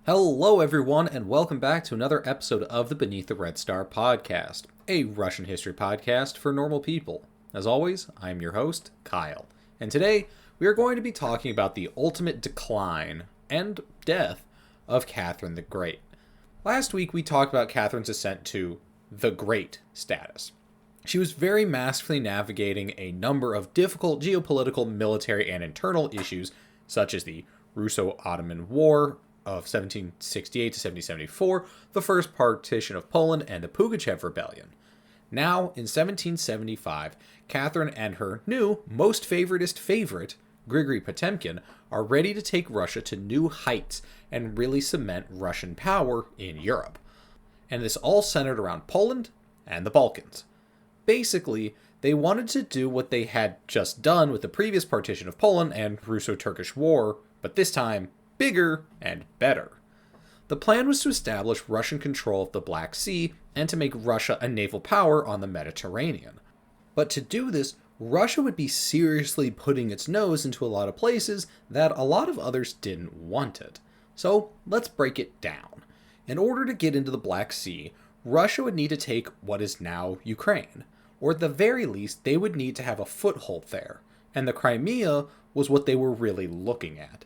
Hello, everyone, and welcome back to another episode of the Beneath the Red Star podcast, a Russian history podcast for normal people. As always, I am your host, Kyle, and today we are going to be talking about the ultimate decline and death of Catherine the Great. Last week, we talked about Catherine's ascent to the Great status. She was very masterfully navigating a number of difficult geopolitical, military, and internal issues, such as the Russo-Ottoman War of 1768 to 1774, the first partition of Poland, and the Pugachev Rebellion. Now, in 1775, Catherine and her new, most favoritist favorite, Grigory Potemkin, are ready to take Russia to new heights and really cement Russian power in Europe. And this all centered around Poland and the Balkans. Basically, they wanted to do what they had just done with the previous partition of Poland and Russo-Turkish War, but this time, bigger and better. The plan was to establish Russian control of the Black Sea and to make Russia a naval power on the Mediterranean. But to do this, Russia would be seriously putting its nose into a lot of places that a lot of others didn't want it. So let's break it down. In order to get into the Black Sea, Russia would need to take what is now Ukraine, or at the very least, they would need to have a foothold there, and the Crimea was what they were really looking at.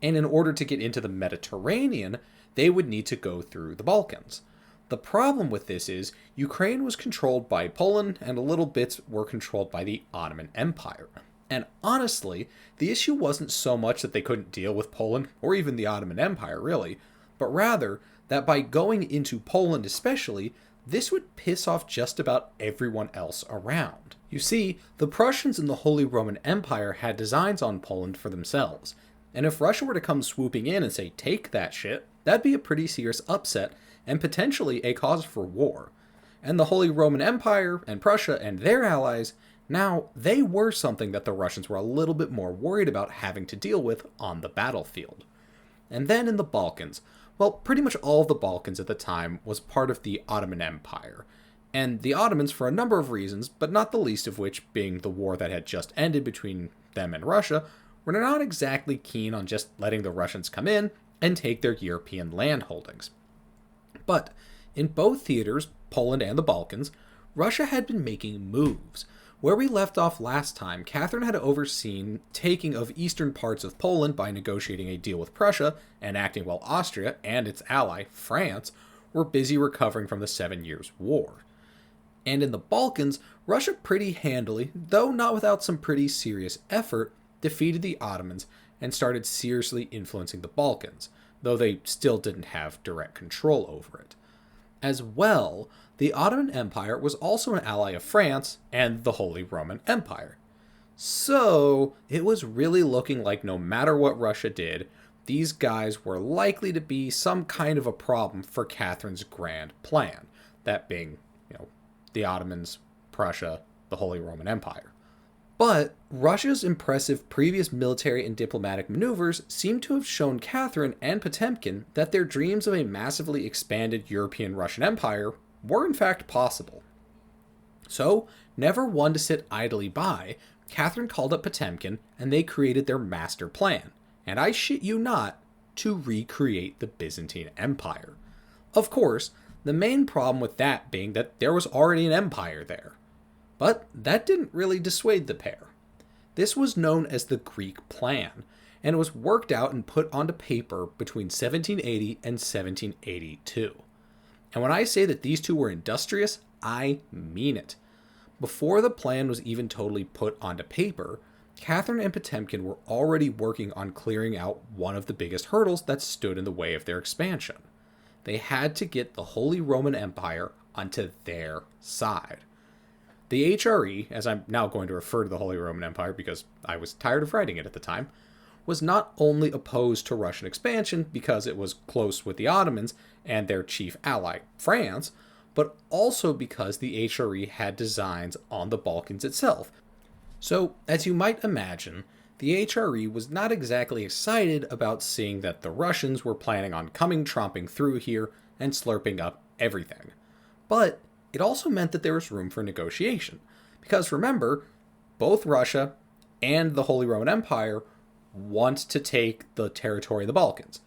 And in order to get into the Mediterranean, they would need to go through the Balkans. The problem with this is Ukraine was controlled by Poland and a little bits were controlled by the Ottoman Empire. And honestly, the issue wasn't so much that they couldn't deal with Poland or even the Ottoman Empire really, but rather that by going into Poland especially, this would piss off just about everyone else around. You see, the Prussians and the Holy Roman Empire had designs on Poland for themselves. And if Russia were to come swooping in and say, take that shit, that'd be a pretty serious upset and potentially a cause for war. And the Holy Roman Empire and Prussia and their allies, now they were something that the Russians were a little bit more worried about having to deal with on the battlefield. And then in the Balkans, well, pretty much all of the Balkans at the time was part of the Ottoman Empire. And the Ottomans for a number of reasons, but not the least of which being the war that had just ended between them and Russia, were not exactly keen on just letting the Russians come in and take their European land holdings. But in both theaters, Poland and the Balkans, Russia had been making moves. Where we left off last time, Catherine had overseen taking of eastern parts of Poland by negotiating a deal with Prussia and acting while Austria and its ally, France, were busy recovering from the 7 Years' War. And in the Balkans, Russia pretty handily, though not without some pretty serious effort, defeated the Ottomans and started seriously influencing the Balkans, though they still didn't have direct control over it. As well, the Ottoman Empire was also an ally of France and the Holy Roman Empire. So, it was really looking like no matter what Russia did, these guys were likely to be some kind of a problem for Catherine's grand plan, that being, the Ottomans, Prussia, the Holy Roman Empire. But Russia's impressive previous military and diplomatic maneuvers seem to have shown Catherine and Potemkin that their dreams of a massively expanded European Russian Empire were in fact possible. So, never one to sit idly by, Catherine called up Potemkin and they created their master plan, and I shit you not, to recreate the Byzantine Empire. Of course, the main problem with that being that there was already an empire there. But that didn't really dissuade the pair. This was known as the Greek Plan, and it was worked out and put onto paper between 1780 and 1782. And when I say that these two were industrious, I mean it. Before the plan was even totally put onto paper, Catherine and Potemkin were already working on clearing out one of the biggest hurdles that stood in the way of their expansion. They had to get the Holy Roman Empire onto their side. The HRE, as I'm now going to refer to the Holy Roman Empire because I was tired of writing it at the time, was not only opposed to Russian expansion because it was close with the Ottomans and their chief ally, France, but also because the HRE had designs on the Balkans itself. So, as you might imagine, the HRE was not exactly excited about seeing that the Russians were planning on coming tromping through here and slurping up everything. But it also meant that there was room for negotiation. Because remember, both Russia and the Holy Roman Empire want to take the territory of the Balkans,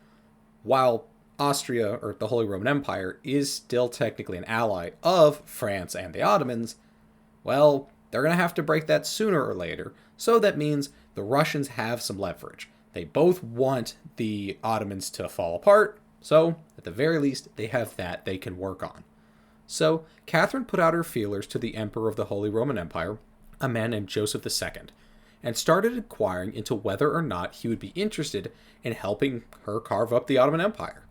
while Austria, or the Holy Roman Empire, is still technically an ally of France and the Ottomans, well, they're going to have to break that sooner or later. So that means the Russians have some leverage. They both want the Ottomans to fall apart, so at the very least, they have that they can work on. So Catherine put out her feelers to the Emperor of the Holy Roman Empire, a man named Joseph II, and started inquiring into whether or not he would be interested in helping her carve up the Ottoman Empire.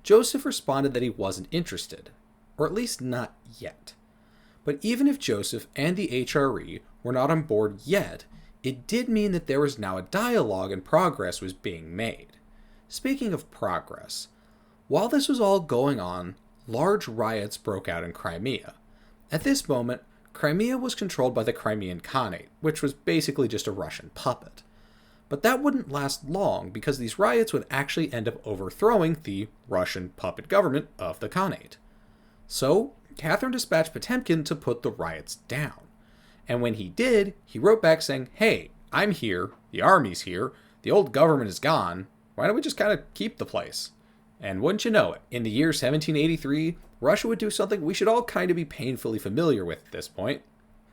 Joseph responded that he wasn't interested, or at least not yet. But even if Joseph and the HRE were not on board yet, it did mean that there was now a dialogue and progress was being made. Speaking of progress, while this was all going on, large riots broke out in Crimea. At this moment, Crimea was controlled by the Crimean Khanate, which was basically just a Russian puppet. But that wouldn't last long because these riots would actually end up overthrowing the Russian puppet government of the Khanate. So, Catherine dispatched Potemkin to put the riots down. And when he did, he wrote back saying, "Hey, I'm here, the army's here, the old government is gone, why don't we just kind of keep the place?" And wouldn't you know it, in the year 1783, Russia would do something we should all kind of be painfully familiar with at this point.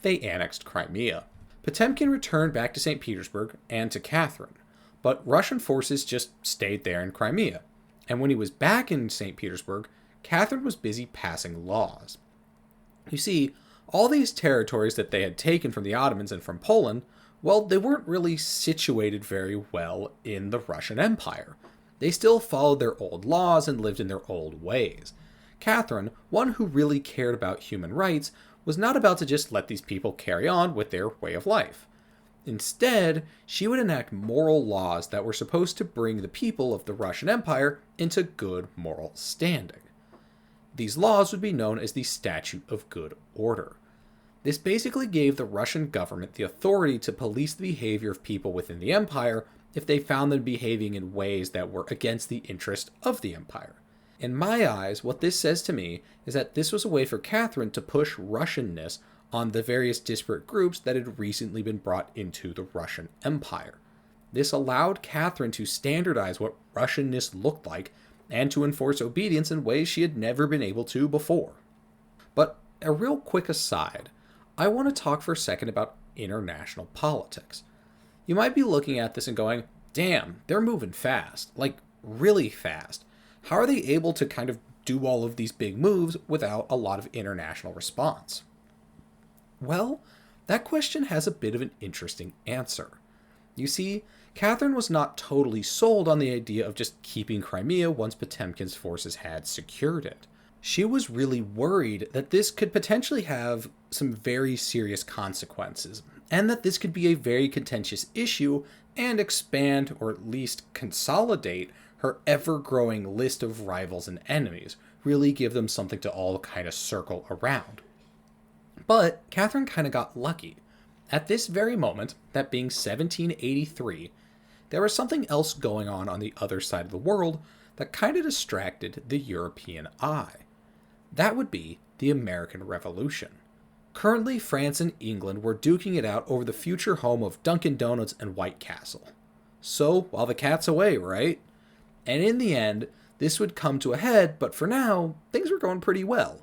They annexed Crimea. Potemkin returned back to St. Petersburg and to Catherine, but Russian forces just stayed there in Crimea. And when he was back in St. Petersburg, Catherine was busy passing laws. You see, all these territories that they had taken from the Ottomans and from Poland, well, they weren't really situated very well in the Russian Empire. They still followed their old laws and lived in their old ways. Catherine, one who really cared about human rights, was not about to just let these people carry on with their way of life. Instead, she would enact moral laws that were supposed to bring the people of the Russian Empire into good moral standing. These laws would be known as the Statute of Good Order. This basically gave the Russian government the authority to police the behavior of people within the empire if they found them behaving in ways that were against the interest of the empire. In my eyes, what this says to me is that this was a way for Catherine to push Russianness on the various disparate groups that had recently been brought into the Russian Empire. This allowed Catherine to standardize what Russianness looked like and to enforce obedience in ways she had never been able to before. But a real quick aside, I want to talk for a second about international politics. You might be looking at this and going, damn, they're moving fast, like really fast. How are they able to kind of do all of these big moves without a lot of international response? Well, that question has a bit of an interesting answer. You see, Catherine was not totally sold on the idea of just keeping Crimea once Potemkin's forces had secured it. She was really worried that this could potentially have some very serious consequences, and that this could be a very contentious issue and expand, or at least consolidate, her ever-growing list of rivals and enemies, really give them something to all kind of circle around. But Catherine kind of got lucky. At this very moment, that being 1783, there was something else going on the other side of the world that kind of distracted the European eye. That would be the American Revolution. Currently, France and England were duking it out over the future home of Dunkin' Donuts and White Castle. So, while the cat's away, right? And in the end, this would come to a head, but for now, things were going pretty well.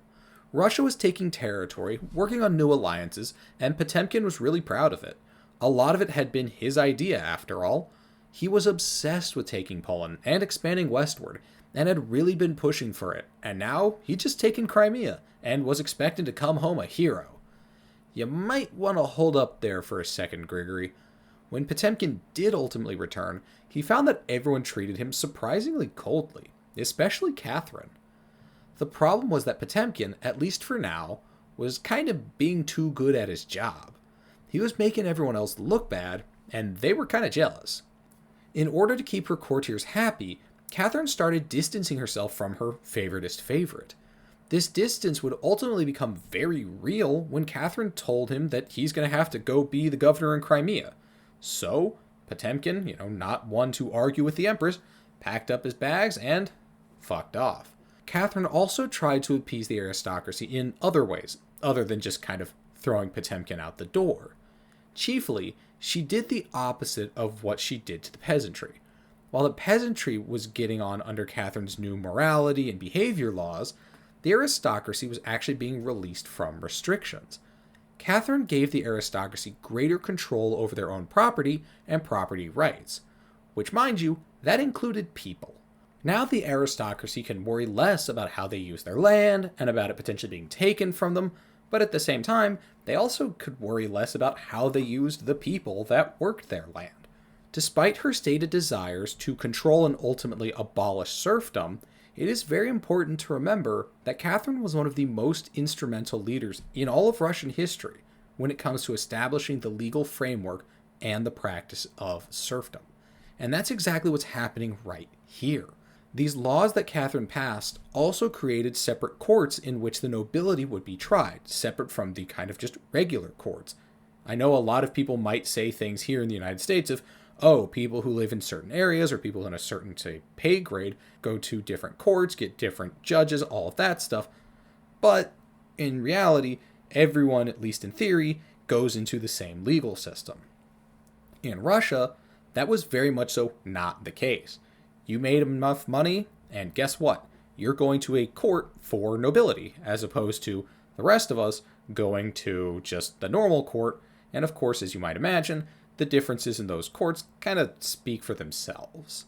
Russia was taking territory, working on new alliances, and Potemkin was really proud of it. A lot of it had been his idea, after all. He was obsessed with taking Poland and expanding westward, and had really been pushing for it, and now he'd just taken Crimea, and was expected to come home a hero. You might want to hold up there for a second, Grigory. When Potemkin did ultimately return, he found that everyone treated him surprisingly coldly, especially Catherine. The problem was that Potemkin, at least for now, was kind of being too good at his job. He was making everyone else look bad, and they were kind of jealous. In order to keep her courtiers happy, Catherine started distancing herself from her favoritist favorite. This distance would ultimately become very real when Catherine told him that he's going to have to go be the governor in Crimea. So, Potemkin, not one to argue with the Empress, packed up his bags and fucked off. Catherine also tried to appease the aristocracy in other ways, other than just kind of throwing Potemkin out the door. Chiefly, she did the opposite of what she did to the peasantry. While the peasantry was getting on under Catherine's new morality and behavior laws, the aristocracy was actually being released from restrictions. Catherine gave the aristocracy greater control over their own property and property rights, which, mind you, that included people. Now the aristocracy can worry less about how they use their land and about it potentially being taken from them, but at the same time, they also could worry less about how they used the people that worked their land. Despite her stated desires to control and ultimately abolish serfdom, it is very important to remember that Catherine was one of the most instrumental leaders in all of Russian history when it comes to establishing the legal framework and the practice of serfdom. And that's exactly what's happening right here. These laws that Catherine passed also created separate courts in which the nobility would be tried, separate from the kind of just regular courts. I know a lot of people might say things here in the United States of, oh, people who live in certain areas or people in a certain, say, pay grade go to different courts, get different judges, all of that stuff. But in reality, everyone, at least in theory, goes into the same legal system. In Russia, that was very much so not the case. You made enough money, and guess what? You're going to a court for nobility, as opposed to the rest of us going to just the normal court. And of course, as you might imagine, the differences in those courts kind of speak for themselves.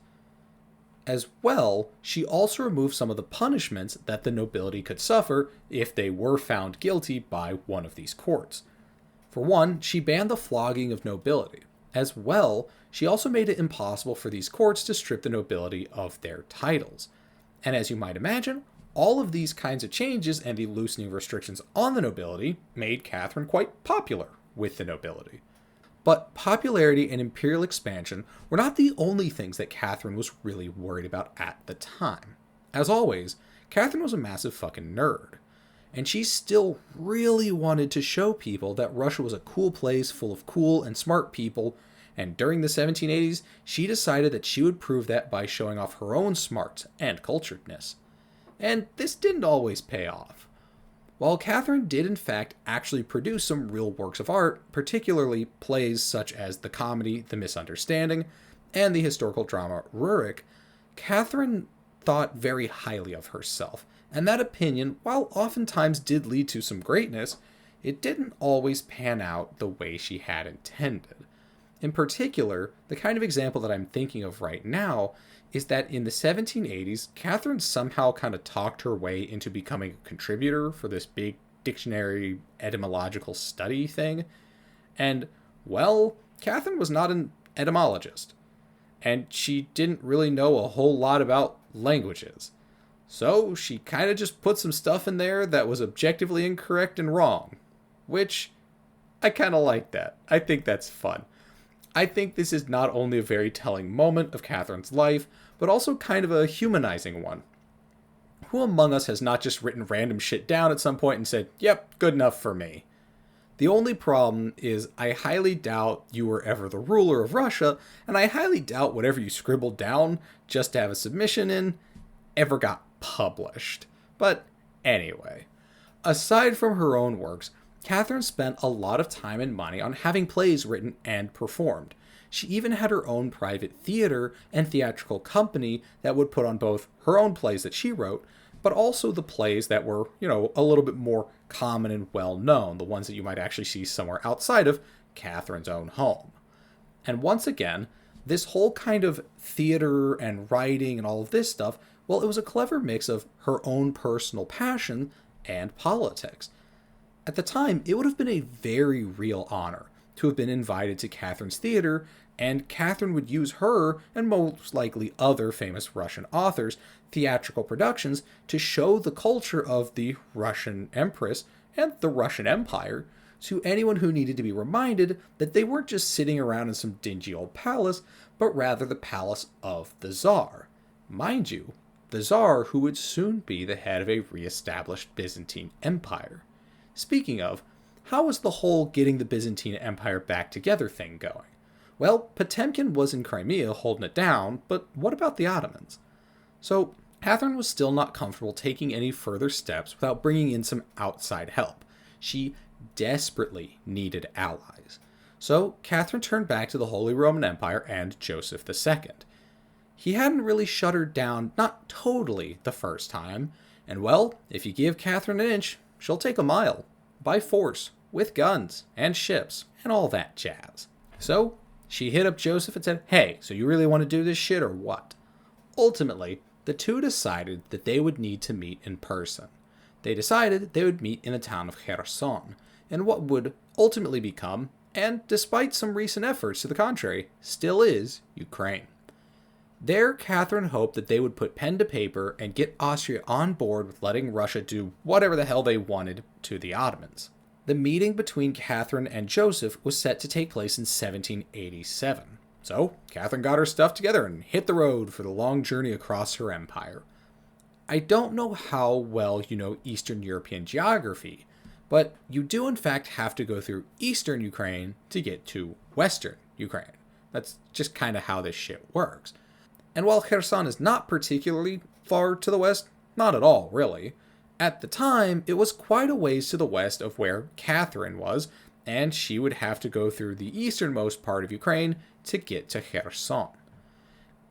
As well, she also removed some of the punishments that the nobility could suffer if they were found guilty by one of these courts. For one, she banned the flogging of nobility. As well, she also made it impossible for these courts to strip the nobility of their titles. And as you might imagine, all of these kinds of changes and the loosening of restrictions on the nobility made Catherine quite popular with the nobility. But popularity and imperial expansion were not the only things that Catherine was really worried about at the time. As always, Catherine was a massive fucking nerd. And she still really wanted to show people that Russia was a cool place full of cool and smart people, and during the 1780s, she decided that she would prove that by showing off her own smarts and culturedness. And this didn't always pay off. While Catherine did in fact actually produce some real works of art, particularly plays such as the comedy The Misunderstanding and the historical drama Rurik, Catherine thought very highly of herself, and that opinion, while oftentimes did lead to some greatness, it didn't always pan out the way she had intended. In particular, the kind of example that I'm thinking of right now is that in the 1780s, Catherine somehow kind of talked her way into becoming a contributor for this big dictionary etymological study thing. And, well, Catherine was not an etymologist, and she didn't really know a whole lot about languages. So she kind of just put some stuff in there that was objectively incorrect and wrong, which I kind of like that. I think that's fun. I think this is not only a very telling moment of Catherine's life, but also kind of a humanizing one. Who among us has not just written random shit down at some point and said, yep, good enough for me? The only problem is I highly doubt you were ever the ruler of Russia, and I highly doubt whatever you scribbled down just to have a submission in ever got published. But anyway, aside from her own works, Catherine spent a lot of time and money on having plays written and performed. She even had her own private theater and theatrical company that would put on both her own plays that she wrote, but also the plays that were, a little bit more common and well-known, the ones that you might actually see somewhere outside of Catherine's own home. And once again, this whole kind of theater and writing and all of this stuff, well, it was a clever mix of her own personal passion and politics. At the time, it would have been a very real honor to have been invited to Catherine's theater, and Catherine would use her, and most likely other famous Russian authors, theatrical productions to show the culture of the Russian Empress and the Russian Empire to anyone who needed to be reminded that they weren't just sitting around in some dingy old palace, but rather the palace of the Tsar. Mind you, the Tsar who would soon be the head of a re-established Byzantine Empire. Speaking of, how was the whole getting the Byzantine Empire back together thing going? Well, Potemkin was in Crimea holding it down, but what about the Ottomans? So, Catherine was still not comfortable taking any further steps without bringing in some outside help. She desperately needed allies. So, Catherine turned back to the Holy Roman Empire and Joseph II. he hadn't really shut her down, not totally the first time, and well, if you give Catherine an inch, she'll take a mile, by force, with guns, and ships, and all that jazz. So, she hit up Joseph and said, hey, so you really want to do this shit or what? Ultimately, the two decided that they would need to meet in person. They decided they would meet in the town of Kherson, in what would ultimately become, and despite some recent efforts to the contrary, still is, Ukraine. There, Catherine hoped that they would put pen to paper and get Austria on board with letting Russia do whatever the hell they wanted to the Ottomans. The meeting between Catherine and Joseph was set to take place in 1787. So, Catherine got her stuff together and hit the road for the long journey across her empire. I don't know how well you know Eastern European geography, but you do in fact have to go through Eastern Ukraine to get to Western Ukraine. That's just kind of how this shit works. And while Kherson is not particularly far to the west, not at all, really, at the time, it was quite a ways to the west of where Catherine was, and she would have to go through the easternmost part of Ukraine to get to Kherson.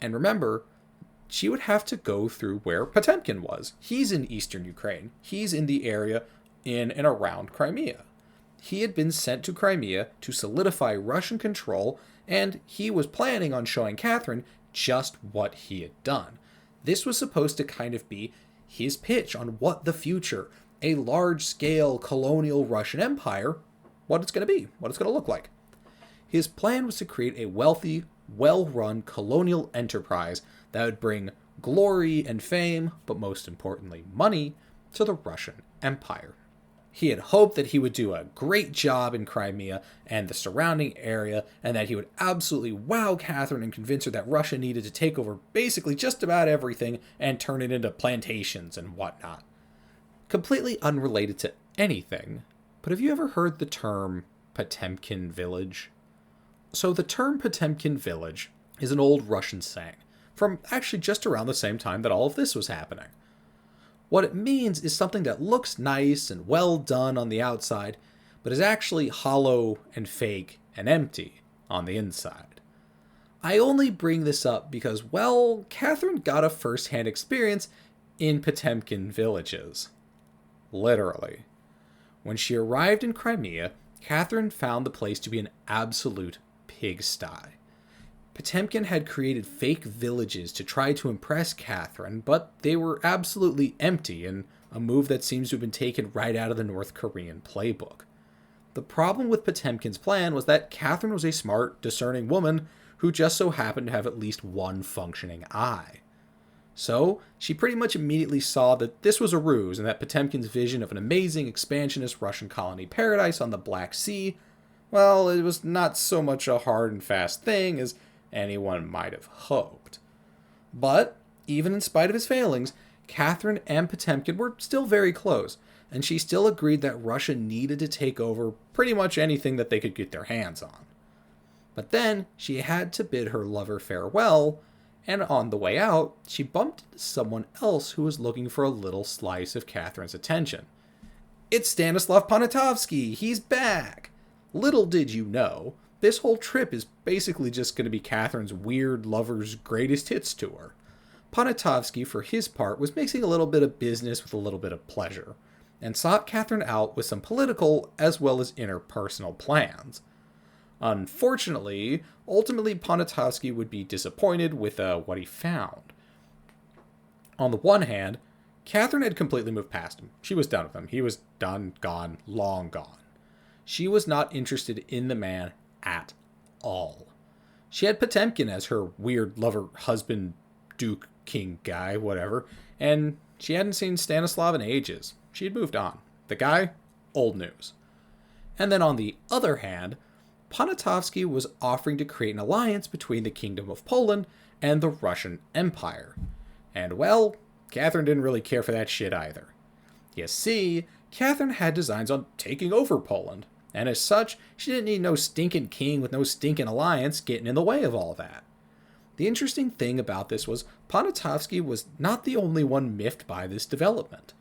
And remember, she would have to go through where Potemkin was. He's in eastern Ukraine. He's in the area in and around Crimea. He had been sent to Crimea to solidify Russian control, and he was planning on showing Catherine just what he had done. This was supposed to kind of be his pitch on what the future, a large-scale colonial Russian empire, what it's going to be, what it's going to look like. His plan was to create a wealthy, well-run colonial enterprise that would bring glory and fame, but most importantly, money, to the Russian Empire. He had hoped that he would do a great job in Crimea and the surrounding area, and that he would absolutely wow Catherine and convince her that Russia needed to take over basically just about everything and turn it into plantations and whatnot. Completely unrelated to anything, but have you ever heard the term Potemkin Village? So the term Potemkin Village is an old Russian saying, from actually just around the same time that all of this was happening. What it means is something that looks nice and well done on the outside, but is actually hollow and fake and empty on the inside. I only bring this up because, well, Catherine got a first-hand experience in Potemkin villages. Literally. When she arrived in Crimea, Catherine found the place to be an absolute pigsty. Potemkin had created fake villages to try to impress Catherine, but they were absolutely empty, and a move that seems to have been taken right out of the North Korean playbook. The problem with Potemkin's plan was that Catherine was a smart, discerning woman who just so happened to have at least one functioning eye. So, she pretty much immediately saw that this was a ruse, and that Potemkin's vision of an amazing, expansionist Russian colony paradise on the Black Sea, well, it was not so much a hard and fast thing as anyone might have hoped. But, even in spite of his failings, Catherine and Potemkin were still very close, and she still agreed that Russia needed to take over pretty much anything that they could get their hands on. But then, she had to bid her lover farewell, and on the way out, she bumped into someone else who was looking for a little slice of Catherine's attention. It's Stanislav Poniatowski! He's back! Little did you know, this whole trip is basically just going to be Catherine's weird lover's greatest hits tour. Poniatowski, for his part, was mixing a little bit of business with a little bit of pleasure, and sought Catherine out with some political as well as interpersonal plans. Unfortunately, ultimately Poniatowski would be disappointed with what he found. On the one hand, Catherine had completely moved past him. She was done with him. He was done, gone, long gone. She was not interested in the man at all. She had Potemkin as her weird lover, husband, duke, king guy, whatever, and she hadn't seen Stanislav in ages. She had moved on. The guy, old news. And then on the other hand, Poniatowski was offering to create an alliance between the Kingdom of Poland and the Russian Empire. And well, Catherine didn't really care for that shit either. You see, Catherine had designs on taking over Poland, and as such, she didn't need no stinking king with no stinking alliance getting in the way of all that. The interesting thing about this was Poniatowski was not the only one miffed by this development.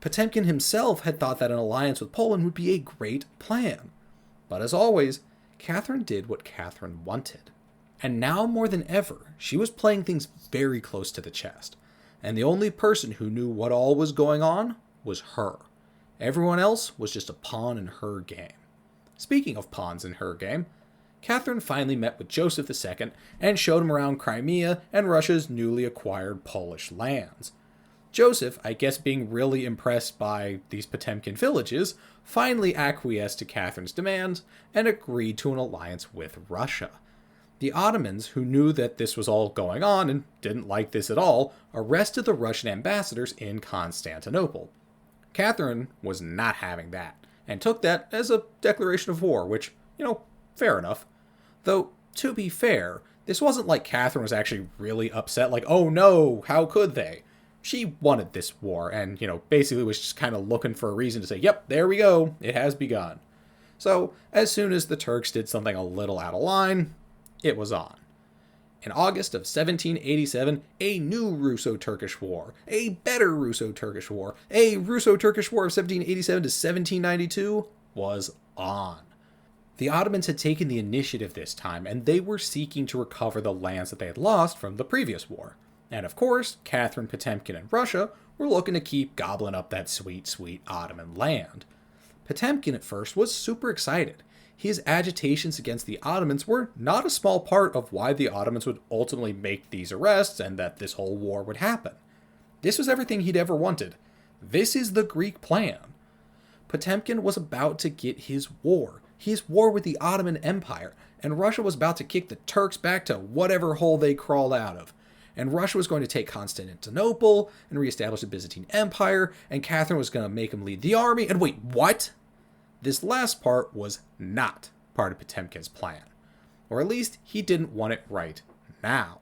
Potemkin himself had thought that an alliance with Poland would be a great plan. But as always, Catherine did what Catherine wanted. And now more than ever, she was playing things very close to the chest. And the only person who knew what all was going on was her. Everyone else was just a pawn in her game. Speaking of pawns in her game, Catherine finally met with Joseph II and showed him around Crimea and Russia's newly acquired Polish lands. Joseph, I guess being really impressed by these Potemkin villages, finally acquiesced to Catherine's demands and agreed to an alliance with Russia. The Ottomans, who knew that this was all going on and didn't like this at all, arrested the Russian ambassadors in Constantinople. Catherine was not having that, and took that as a declaration of war, which, fair enough. Though, to be fair, this wasn't like Catherine was actually really upset, like, oh no, how could they? She wanted this war, and, basically was just kind of looking for a reason to say, yep, there we go, it has begun. So, as soon as the Turks did something a little out of line, it was on. In August of 1787, a new Russo-Turkish War, a better Russo-Turkish War, a Russo-Turkish War of 1787 to 1792 was on. The Ottomans had taken the initiative this time, and they were seeking to recover the lands that they had lost from the previous war. And of course, Catherine, Potemkin, and Russia were looking to keep gobbling up that sweet, sweet Ottoman land. Potemkin at first was super excited. His agitations against the Ottomans were not a small part of why the Ottomans would ultimately make these arrests and that this whole war would happen. This was everything he'd ever wanted. This is the Greek plan. Potemkin was about to get his war with the Ottoman Empire, and Russia was about to kick the Turks back to whatever hole they crawled out of. And Russia was going to take Constantinople and reestablish the Byzantine Empire, and Catherine was going to make him lead the army. And wait, what? This last part was not part of Potemkin's plan. Or at least he didn't want it right now.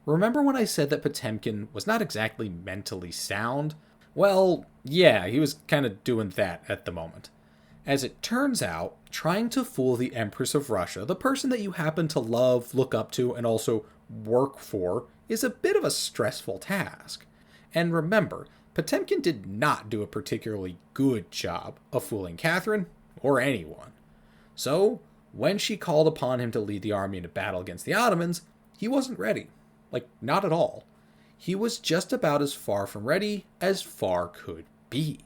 Remember when I said that Potemkin was not exactly mentally sound? Well, yeah, he was kind of doing that at the moment. As it turns out, trying to fool the Empress of Russia, the person that you happen to love, look up to, and also work for, is a bit of a stressful task. And remember, Potemkin did not do a particularly good job of fooling Catherine or anyone. So, when she called upon him to lead the army into battle against the Ottomans, he wasn't ready. Not at all. He was just about as far from ready as far could be.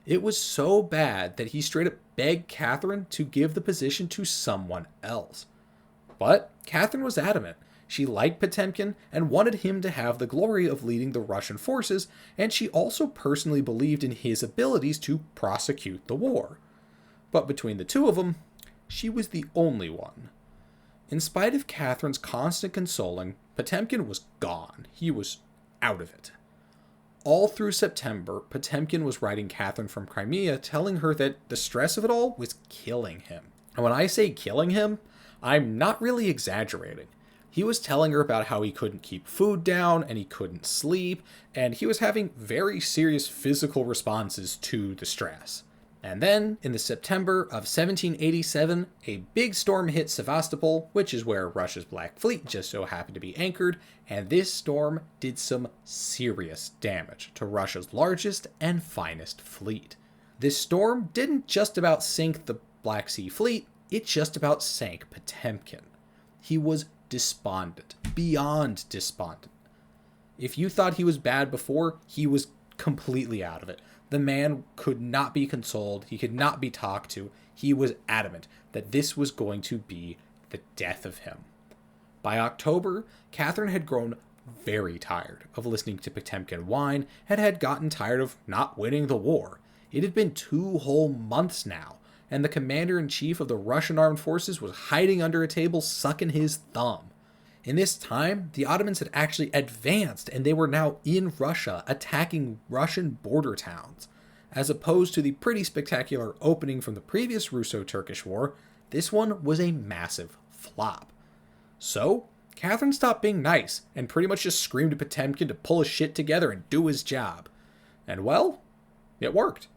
It was so bad that he straight up begged Catherine to give the position to someone else. But Catherine was adamant. She liked Potemkin and wanted him to have the glory of leading the Russian forces, and she also personally believed in his abilities to prosecute the war. But between the two of them, she was the only one. In spite of Catherine's constant consoling, Potemkin was gone. He was out of it. All through September, Potemkin was writing Catherine from Crimea, telling her that the stress of it all was killing him. And when I say killing him, I'm not really exaggerating. He was telling her about how he couldn't keep food down and he couldn't sleep, and he was having very serious physical responses to the stress. And then, in the September of 1787, a big storm hit Sevastopol, which is where Russia's Black Fleet just so happened to be anchored, and this storm did some serious damage to Russia's largest and finest fleet. This storm didn't just about sink the Black Sea Fleet, it just about sank Potemkin. He was despondent, beyond despondent. If you thought he was bad before, he was completely out of it. The man could not be consoled, he could not be talked to. He was adamant that this was going to be the death of him. By October, Catherine had grown very tired of listening to Potemkin whine and had gotten tired of not winning the war. It had been 2 whole months now, and the commander-in-chief of the Russian armed forces was hiding under a table sucking his thumb. In this time, the Ottomans had actually advanced, and they were now in Russia, attacking Russian border towns. As opposed to the pretty spectacular opening from the previous Russo-Turkish War, this one was a massive flop. So, Catherine stopped being nice, and pretty much just screamed at Potemkin to pull his shit together and do his job. And well, it worked.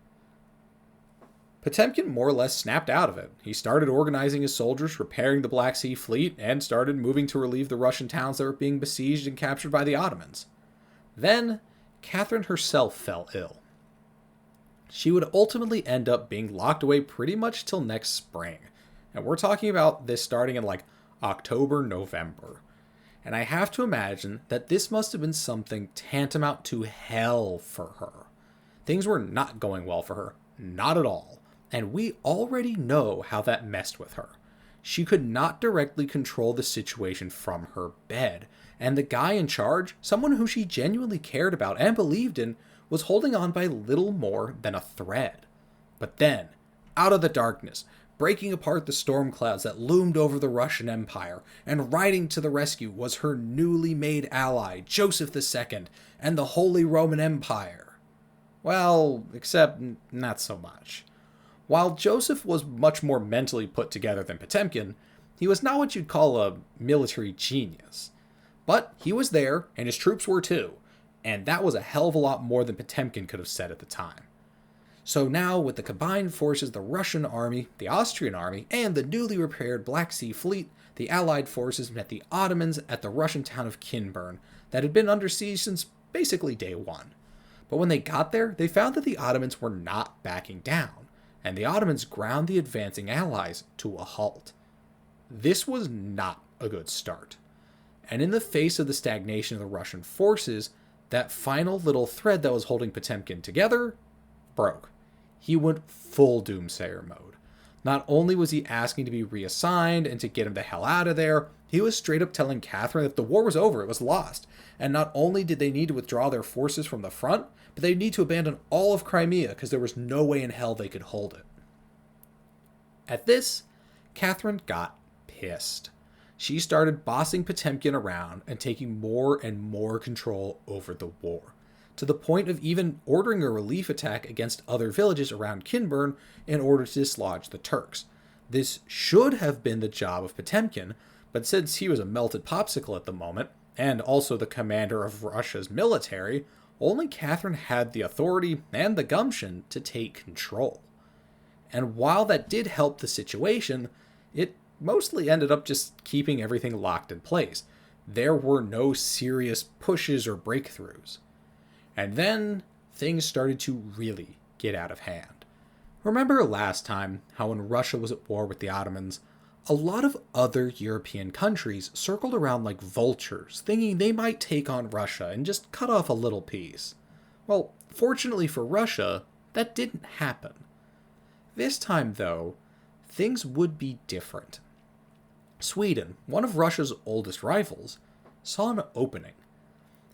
Potemkin more or less snapped out of it. He started organizing his soldiers, repairing the Black Sea Fleet, and started moving to relieve the Russian towns that were being besieged and captured by the Ottomans. Then, Catherine herself fell ill. She would ultimately end up being locked away pretty much till next spring. And we're talking about this starting in October, November. And I have to imagine that this must have been something tantamount to hell for her. Things were not going well for her, not at all. And we already know how that messed with her. She could not directly control the situation from her bed, and the guy in charge, someone who she genuinely cared about and believed in, was holding on by little more than a thread. But then, out of the darkness, breaking apart the storm clouds that loomed over the Russian Empire, and riding to the rescue was her newly made ally, Joseph II, and the Holy Roman Empire. Well, except not so much. While Joseph was much more mentally put together than Potemkin, he was not what you'd call a military genius. But he was there, and his troops were too, and that was a hell of a lot more than Potemkin could have said at the time. So now, with the combined forces of the Russian army, the Austrian army, and the newly repaired Black Sea Fleet, the Allied forces met the Ottomans at the Russian town of Kinburn that had been under siege since basically day one. But when they got there, they found that the Ottomans were not backing down, and the Ottomans ground the advancing Allies to a halt. This was not a good start. And in the face of the stagnation of the Russian forces, that final little thread that was holding Potemkin together broke. He went full doomsayer mode. Not only was he asking to be reassigned and to get him the hell out of there, he was straight up telling Catherine that the war was over, it was lost. And not only did they need to withdraw their forces from the front, but they need to abandon all of Crimea because there was no way in hell they could hold it. At this, Catherine got pissed. She started bossing Potemkin around and taking more and more control over the war, to the point of even ordering a relief attack against other villages around Kinburn in order to dislodge the Turks. This should have been the job of Potemkin, but since he was a melted popsicle at the moment, and also the commander of Russia's military, only Catherine had the authority and the gumption to take control. And while that did help the situation, it mostly ended up just keeping everything locked in place. There were no serious pushes or breakthroughs. And then things started to really get out of hand. Remember last time how when Russia was at war with the Ottomans, a lot of other European countries circled around like vultures, thinking they might take on Russia and just cut off a little piece. Well, fortunately for Russia, that didn't happen. This time, though, things would be different. Sweden, one of Russia's oldest rivals, saw an opening.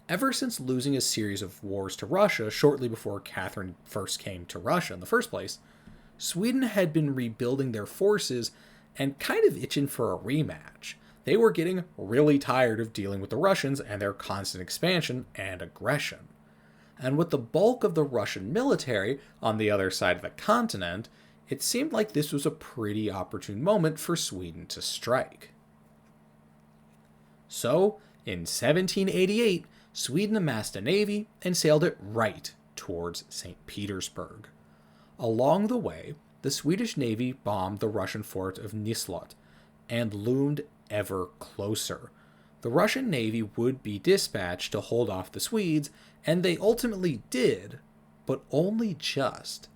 Ever since losing a series of wars to Russia shortly before Catherine first came to Russia in the first place, Sweden had been rebuilding their forces and kind of itching for a rematch. They were getting really tired of dealing with the Russians and their constant expansion and aggression. And with the bulk of the Russian military on the other side of the continent, it seemed like this was a pretty opportune moment for Sweden to strike. So, in 1788, Sweden amassed a navy and sailed it right towards St. Petersburg. Along the way, the Swedish navy bombed the Russian fort of Nyslot and loomed ever closer. The Russian navy would be dispatched to hold off the Swedes, and they ultimately did, but only just.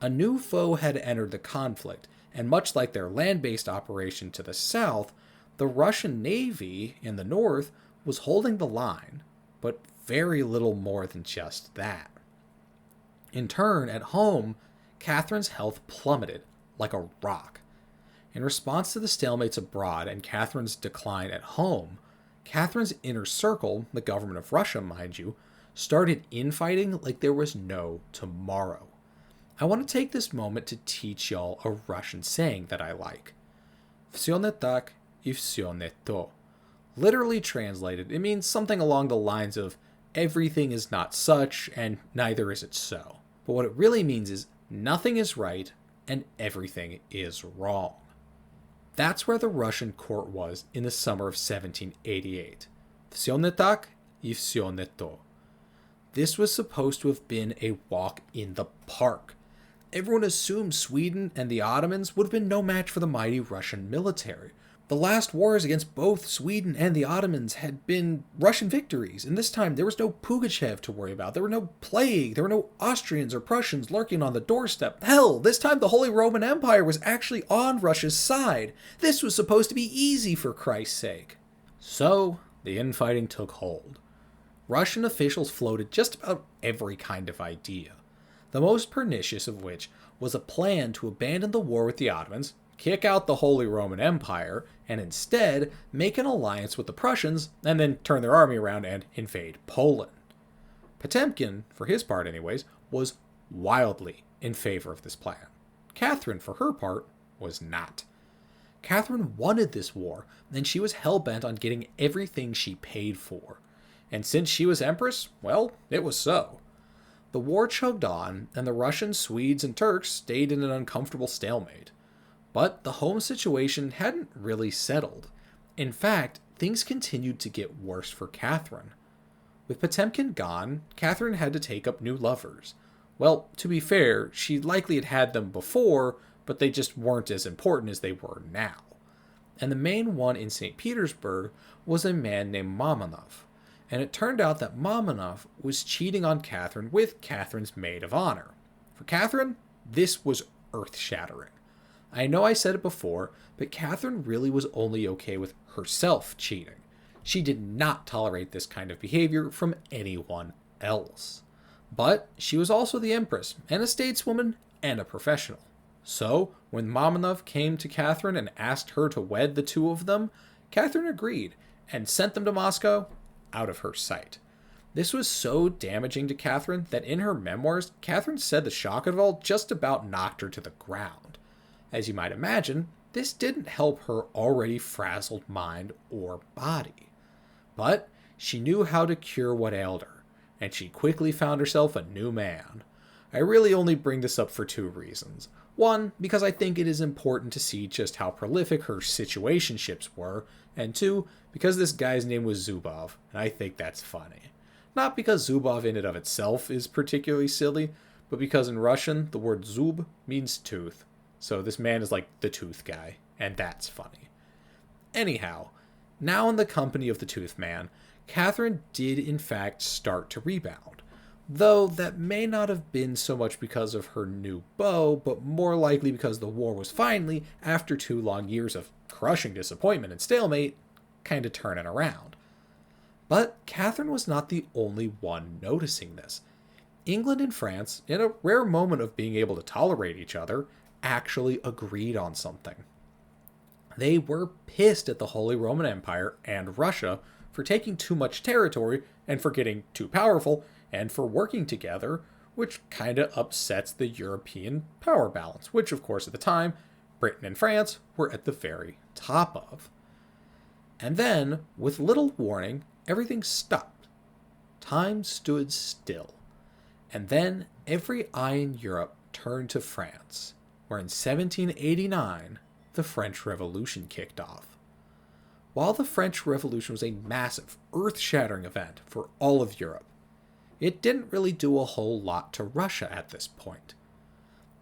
A new foe had entered the conflict, and much like their land-based operation to the south, the Russian navy in the north was holding the line, but very little more than just that. In turn, at home, Catherine's health plummeted like a rock. In response to the stalemates abroad and Catherine's decline at home, Catherine's inner circle, the government of Russia, mind you, started infighting like there was no tomorrow. I want to take this moment to teach y'all a Russian saying that I like. Всё не так и всё не то. Literally translated, it means something along the lines of everything is not such and neither is it so. But what it really means is nothing is right and everything is wrong. That's where the Russian court was in the summer of 1788. Всё не так и всё не то. This was supposed to have been a walk in the park. Everyone assumed Sweden and the Ottomans would have been no match for the mighty Russian military, The last wars against both Sweden and the Ottomans had been Russian victories, and this time there was no Pugachev to worry about. There were no plague, there were no Austrians or Prussians lurking on the doorstep. Hell, this time the Holy Roman Empire was actually on Russia's side. This was supposed to be easy, for Christ's sake. So, the infighting took hold. Russian officials floated just about every kind of idea, the most pernicious of which was a plan to abandon the war with the Ottomans, kick out the Holy Roman Empire, and instead make an alliance with the Prussians and then turn their army around and invade Poland. Potemkin, for his part anyways, was wildly in favor of this plan. Catherine, for her part, was not. Catherine wanted this war, and she was hell-bent on getting everything she paid for. And since she was empress, well, it was so. The war chugged on, and the Russians, Swedes, and Turks stayed in an uncomfortable stalemate. But the home situation hadn't really settled. In fact, things continued to get worse for Catherine. With Potemkin gone, Catherine had to take up new lovers. Well, to be fair, she likely had had them before, but they just weren't as important as they were now. And the main one in St. Petersburg was a man named Romanov. And it turned out that Romanov was cheating on Catherine with Catherine's maid of honor. For Catherine, this was earth-shattering. I know I said it before, but Catherine really was only okay with herself cheating. She did not tolerate this kind of behavior from anyone else. But she was also the empress, and a stateswoman, and a professional. So, when Romanov came to Catherine and asked her to wed the two of them, Catherine agreed, and sent them to Moscow out of her sight. This was so damaging to Catherine that in her memoirs, Catherine said the shock of it all just about knocked her to the ground. As you might imagine, this didn't help her already frazzled mind or body. But she knew how to cure what ailed her, and she quickly found herself a new man. I really only bring this up for two reasons. One, because I think it is important to see just how prolific her situationships were, and two, because this guy's name was Zubov, and I think that's funny. Not because Zubov in and of itself is particularly silly, but because in Russian, the word zub means tooth. So this man is like the tooth guy, and that's funny. Anyhow, now in the company of the tooth man, Catherine did in fact start to rebound. Though that may not have been so much because of her new beau, but more likely because the war was finally, after 2 long years of crushing disappointment and stalemate, kind of turning around. But Catherine was not the only one noticing this. England and France, in a rare moment of being able to tolerate each other, actually agreed on something. They were pissed at the Holy Roman Empire and Russia for taking too much territory and for getting too powerful and for working together, which kind of upsets the European power balance, which of course at the time, Britain and France were at the very top of. And then, with little warning, everything stopped. Time stood still. And then every eye in Europe turned to France, where in 1789, the French Revolution kicked off. While the French Revolution was a massive, earth-shattering event for all of Europe, it didn't really do a whole lot to Russia at this point.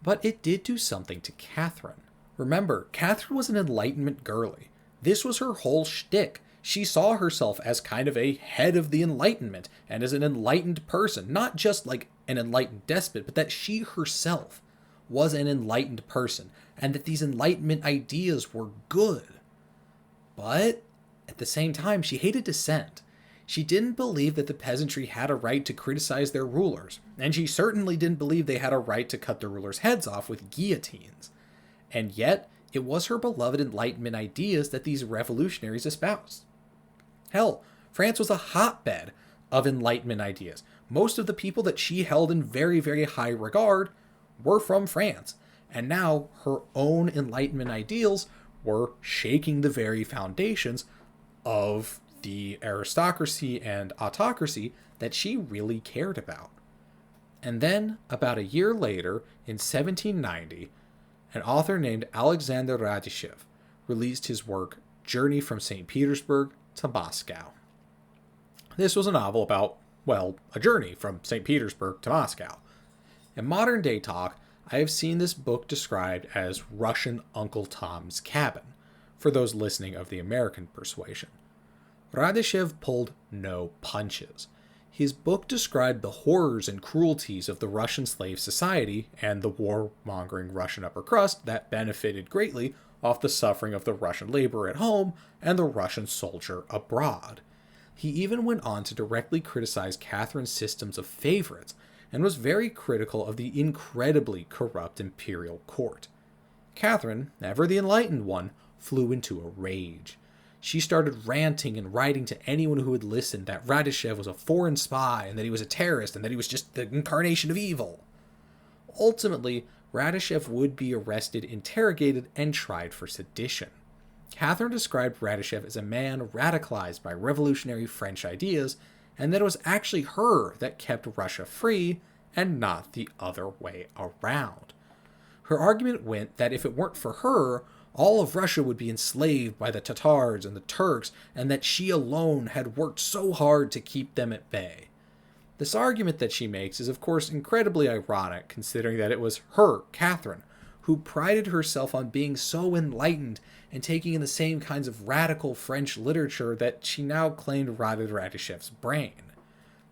But it did do something to Catherine. Remember, Catherine was an Enlightenment girly. This was her whole shtick. She saw herself as kind of a head of the Enlightenment, and as an enlightened person, not just like an enlightened despot, but that she herself was an enlightened person, and that these Enlightenment ideas were good. But at the same time, she hated dissent. She didn't believe that the peasantry had a right to criticize their rulers, and she certainly didn't believe they had a right to cut their rulers' heads off with guillotines. And yet, it was her beloved Enlightenment ideas that these revolutionaries espoused. Hell, France was a hotbed of Enlightenment ideas. Most of the people that she held in very, very high regard were from France, and now her own Enlightenment ideals were shaking the very foundations of the aristocracy and autocracy that she really cared about. And then, about a year later, in 1790, an author named Alexander Radishev released his work Journey from St. Petersburg to Moscow. This was a novel about, well, a journey from St. Petersburg to Moscow. In modern day talk, I have seen this book described as Russian Uncle Tom's Cabin. for those listening of the American persuasion. Radishev pulled no punches. His book described the horrors and cruelties of the Russian slave society and the warmongering Russian upper crust that benefited greatly off the suffering of the Russian laborer at home and the Russian soldier abroad. He even went on to directly criticize Catherine's systems of favorites and was very critical of the incredibly corrupt imperial court. Catherine, ever the enlightened one, flew into a rage. She started ranting and writing to anyone who would listen that Radishev was a foreign spy and that he was a terrorist and that he was just the incarnation of evil. Ultimately, Radishev would be arrested, interrogated, and tried for sedition. Catherine described Radishev as a man radicalized by revolutionary French ideas, and that it was actually her that kept Russia free and not the other way around. Her argument went that if it weren't for her, all of Russia would be enslaved by the Tatars and the Turks, and that she alone had worked so hard to keep them at bay. This argument that she makes is of course incredibly ironic, considering that it was her, Catherine, who prided herself on being so enlightened and taking in the same kinds of radical French literature that she now claimed rotted Radishev's brain.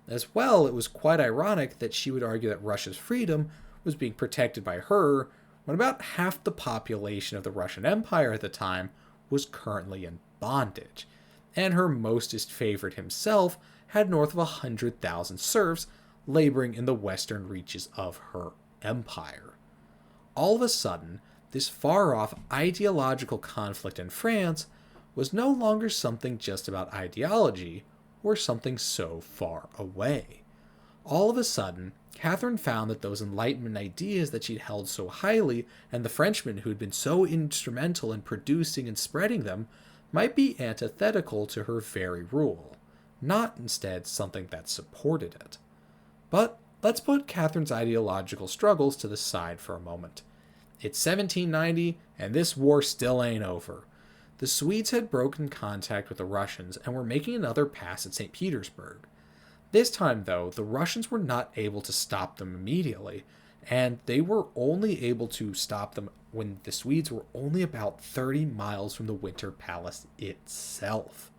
As well, it was quite ironic that she would argue that Russia's freedom was being protected by her, when about half the population of the Russian Empire at the time was currently in bondage, and her mostest favorite himself had north of 100,000 serfs laboring in the western reaches of her empire. All of a sudden, this far-off ideological conflict in France was no longer something just about ideology or something so far away. All of a sudden, Catherine found that those Enlightenment ideas that she'd held so highly, and the Frenchmen who had been so instrumental in producing and spreading them, might be antithetical to her very rule, not instead something that supported it. But let's put Catherine's ideological struggles to the side for a moment. It's 1790, and this war still ain't over. The Swedes had broken contact with the Russians and were making another pass at St. Petersburg. This time, though, the Russians were not able to stop them immediately, and they were only able to stop them when the Swedes were only about 30 miles from the Winter Palace itself.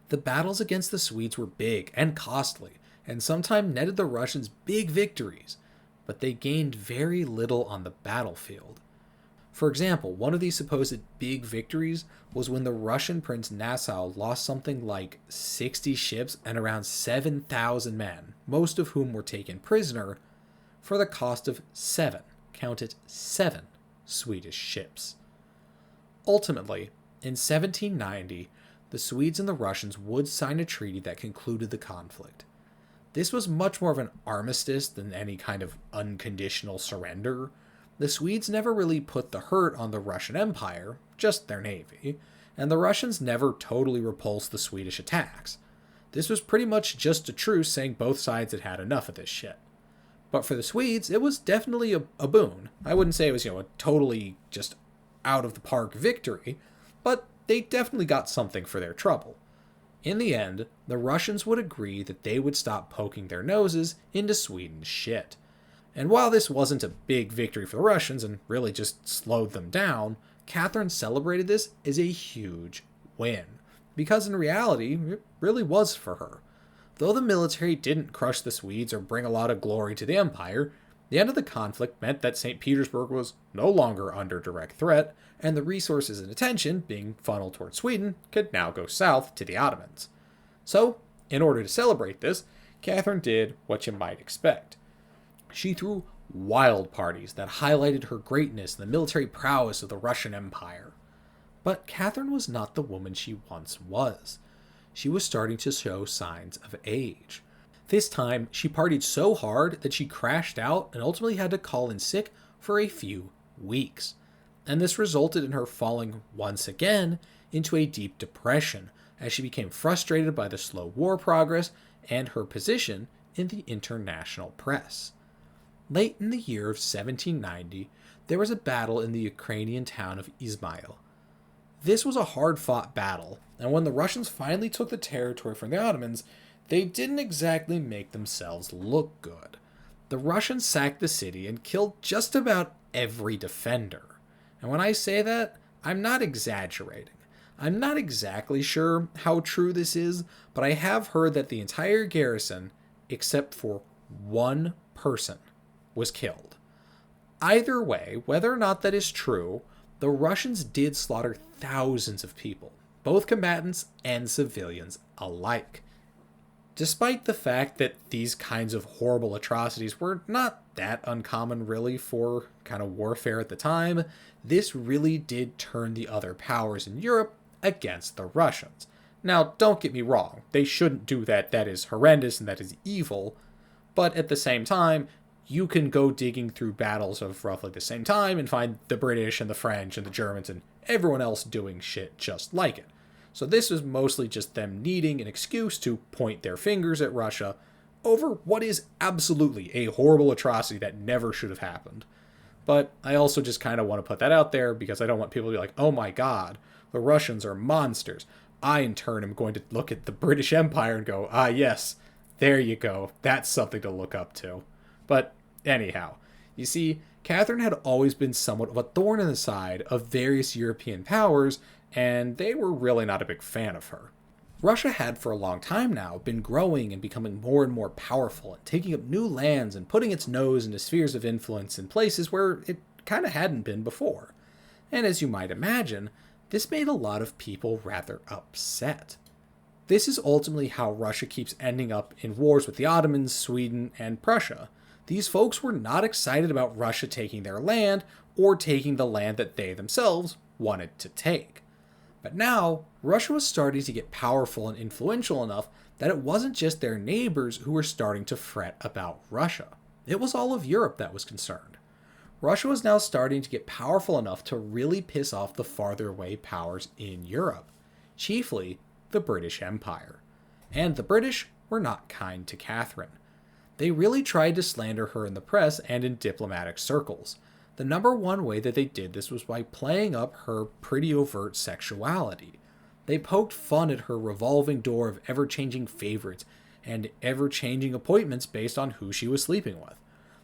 The battles against the Swedes were big and costly, and sometimes netted the Russians big victories, but they gained very little on the battlefield. For example, one of these supposed big victories was when the Russian Prince Nassau lost something like 60 ships and around 7,000 men, most of whom were taken prisoner, for the cost of 7, count it 7, Swedish ships. Ultimately, in 1790, the Swedes and the Russians would sign a treaty that concluded the conflict. This was much more of an armistice than any kind of unconditional surrender. The Swedes never really put the hurt on the Russian Empire, just their navy, and the Russians never totally repulsed the Swedish attacks. This was pretty much just a truce saying both sides had had enough of this shit. But for the Swedes, it was definitely a boon. I wouldn't say it was, a totally just out of the park victory, but they definitely got something for their trouble. In the end, the Russians would agree that they would stop poking their noses into Sweden's shit. And while this wasn't a big victory for the Russians and really just slowed them down, Catherine celebrated this as a huge win, because in reality, it really was for her. Though the military didn't crush the Swedes or bring a lot of glory to the empire, the end of the conflict meant that St. Petersburg was no longer under direct threat, and the resources and attention being funneled toward Sweden could now go south to the Ottomans. So, in order to celebrate this, Catherine did what you might expect. She threw wild parties that highlighted her greatness and the military prowess of the Russian Empire. But Catherine was not the woman she once was. She was starting to show signs of age. This time, she partied so hard that she crashed out and ultimately had to call in sick for a few weeks. And this resulted in her falling once again into a deep depression as she became frustrated by the slow war progress and her position in the international press. Late in the year of 1790, there was a battle in the Ukrainian town of Ismail. This was a hard-fought battle, and when the Russians finally took the territory from the Ottomans, they didn't exactly make themselves look good. The Russians sacked the city and killed just about every defender. And when I say that, I'm not exaggerating. I'm not exactly sure how true this is, but I have heard that the entire garrison, except for one person, was killed. Either way, whether or not that is true, the Russians did slaughter thousands of people, both combatants and civilians alike. Despite the fact that these kinds of horrible atrocities were not that uncommon really for kind of warfare at the time, this really did turn the other powers in Europe against the Russians. Now, don't get me wrong, they shouldn't do that. That is horrendous and that is evil. But at the same time, you can go digging through battles of roughly the same time and find the British and the French and the Germans and everyone else doing shit just like it. So this was mostly just them needing an excuse to point their fingers at Russia over what is absolutely a horrible atrocity that never should have happened. But I also just kind of want to put that out there because I don't want people to be like, oh my god, the Russians are monsters. I, in turn, am going to look at the British Empire and go, ah yes, there you go, that's something to look up to. But anyhow, you see, Catherine had always been somewhat of a thorn in the side of various European powers, and they were really not a big fan of her. Russia had for a long time now been growing and becoming more and more powerful and taking up new lands and putting its nose into spheres of influence in places where it kind of hadn't been before. And as you might imagine, this made a lot of people rather upset. This is ultimately how Russia keeps ending up in wars with the Ottomans, Sweden, and Prussia. These folks were not excited about Russia taking their land or taking the land that they themselves wanted to take. But now, Russia was starting to get powerful and influential enough that it wasn't just their neighbors who were starting to fret about Russia. It was all of Europe that was concerned. Russia was now starting to get powerful enough to really piss off the farther away powers in Europe, chiefly the British Empire. And the British were not kind to Catherine. They really tried to slander her in the press and in diplomatic circles. The number one way that they did this was by playing up her pretty overt sexuality. They poked fun at her revolving door of ever-changing favorites and ever-changing appointments based on who she was sleeping with.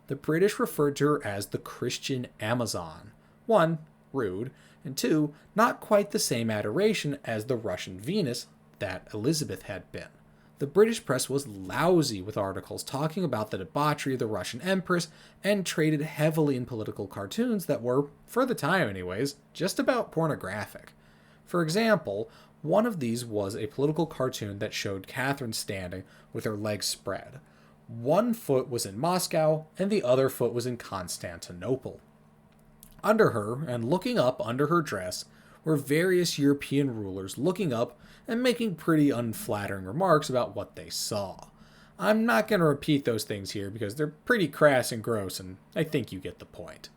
The British referred to her as the Christian Amazon. 1, rude, and 2, not quite the same adoration as the Russian Venus that Elizabeth had been. The British press was lousy with articles talking about the debauchery of the Russian Empress and traded heavily in political cartoons that were, for the time anyways, just about pornographic. For example, one of these was a political cartoon that showed Catherine standing with her legs spread. One foot was in Moscow and the other foot was in Constantinople. Under her, and looking up under her dress, were various European rulers looking up and making pretty unflattering remarks about what they saw. I'm not going to repeat those things here because they're pretty crass and gross, and I think you get the point.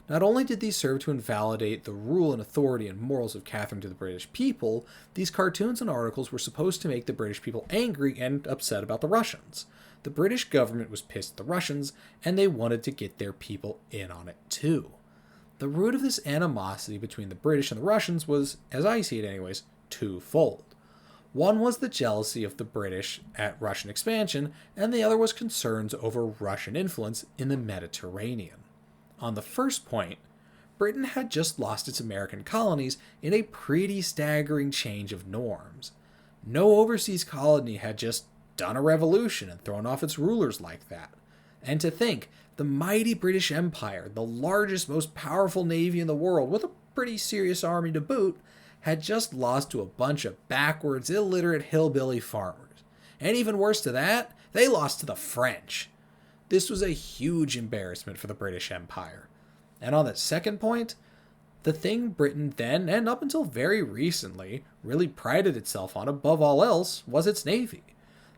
Not only did these serve to invalidate the rule and authority and morals of Catherine to the British people, these cartoons and articles were supposed to make the British people angry and upset about the Russians. The British government was pissed at the Russians, and they wanted to get their people in on it too. The root of this animosity between the British and the Russians was, as I see it anyways, twofold. One was the jealousy of the British at Russian expansion, and the other was concerns over Russian influence in the Mediterranean. On the first point, Britain had just lost its American colonies in a pretty staggering change of norms. No overseas colony had just done a revolution and thrown off its rulers like that. And to think, the mighty British Empire, the largest, most powerful navy in the world, with a pretty serious army to boot, had just lost to a bunch of backwards, illiterate hillbilly farmers. And even worse to that, they lost to the French. This was a huge embarrassment for the British Empire. And on that second point, the thing Britain then, and up until very recently, really prided itself on above all else was its navy.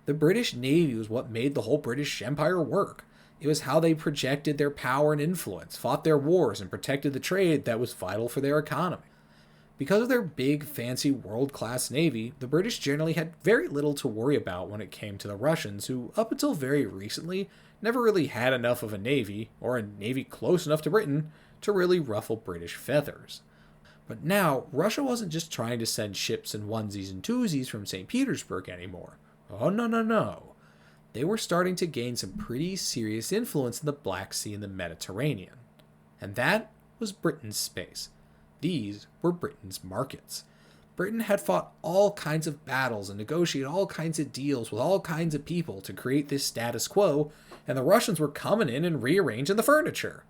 The British Navy was what made the whole British Empire work. It was how they projected their power and influence, fought their wars, and protected the trade that was vital for their economy. Because of their big, fancy, world-class navy, the British generally had very little to worry about when it came to the Russians, who, up until very recently, never really had enough of a navy, or a navy close enough to Britain, to really ruffle British feathers. But now, Russia wasn't just trying to send ships and onesies and twosies from St. Petersburg anymore. Oh, no. They were starting to gain some pretty serious influence in the Black Sea and the Mediterranean. And that was Britain's space. These were Britain's markets. Britain had fought all kinds of battles and negotiated all kinds of deals with all kinds of people to create this status quo, and the Russians were coming in and rearranging the furniture.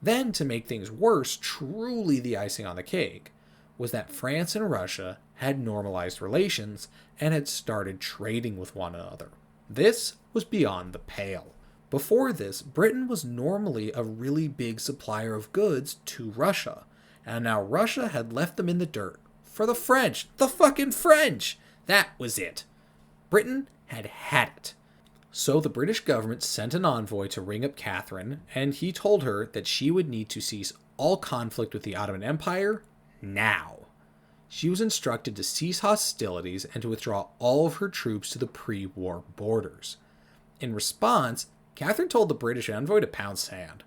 Then, to make things worse, truly the icing on the cake, was that France and Russia had normalized relations and had started trading with one another. This was beyond the pale. Before this, Britain was normally a really big supplier of goods to Russia, and now Russia had left them in the dirt. For the French. The fucking French! That was it. Britain had had it. So the British government sent an envoy to ring up Catherine, and he told her that she would need to cease all conflict with the Ottoman Empire now. She was instructed to cease hostilities and to withdraw all of her troops to the pre-war borders. In response, Catherine told the British envoy to pound sand.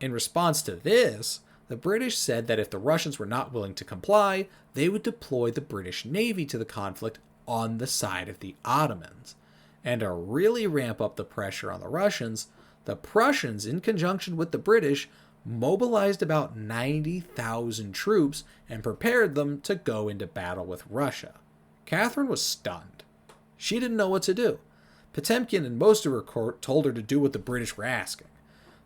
In response to this, the British said that if the Russians were not willing to comply, they would deploy the British Navy to the conflict on the side of the Ottomans. And to really ramp up the pressure on the Russians, the Prussians, in conjunction with the British, mobilized about 90,000 troops and prepared them to go into battle with Russia. Catherine was stunned. She didn't know what to do. Potemkin and most of her court told her to do what the British were asking.